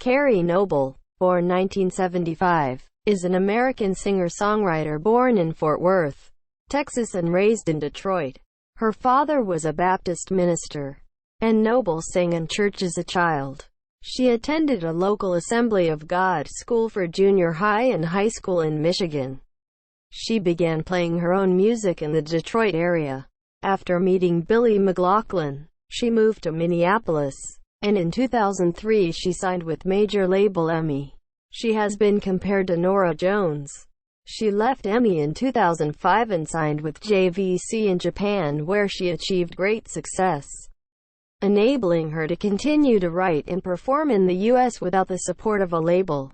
Keri Noble, born 1975, is an American singer-songwriter born in Fort Worth, Texas and raised in Detroit. Her father was a Baptist minister, and Noble sang in church as a child. She attended a local Assembly of God school for junior high and high school in Michigan. She began playing her own music in the Detroit area. After meeting Billy McLaughlin, she moved to Minneapolis, and in 2003 she signed with major label EMI. She has been compared to Norah Jones. She left EMI in 2005 and signed with JVC in Japan, where she achieved great success, enabling her to continue to write and perform in the U.S. without the support of a label.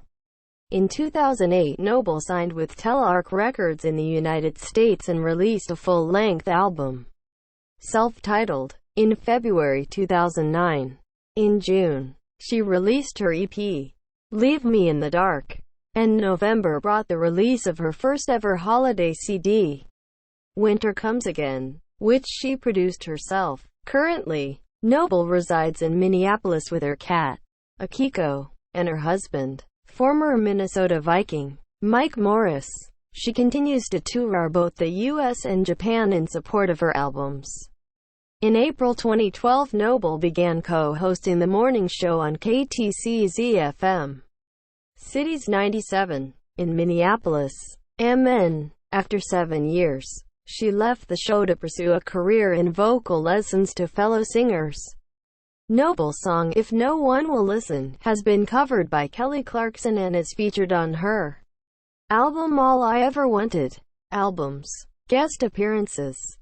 In 2008, Noble signed with Telarc Records in the United States and released a full-length album, self-titled, in February 2009. In June, she released her EP, Leave Me in the Dark, and November brought the release of her first-ever holiday CD, Winter Comes Again, which she produced herself. Currently, Noble resides in Minneapolis with her cat, Akiko, and her husband, former Minnesota Viking, Mike Morris. She continues to tour both the U.S. and Japan in support of her albums. In April 2012, Noble began co-hosting the morning show on KTCZ-FM, Cities 97, in Minneapolis, MN. After 7 years, she left the show to pursue a career in vocal lessons to fellow singers. Noble's song If No One Will Listen has been covered by Kelly Clarkson and is featured on her album All I Ever Wanted. Albums, guest appearances.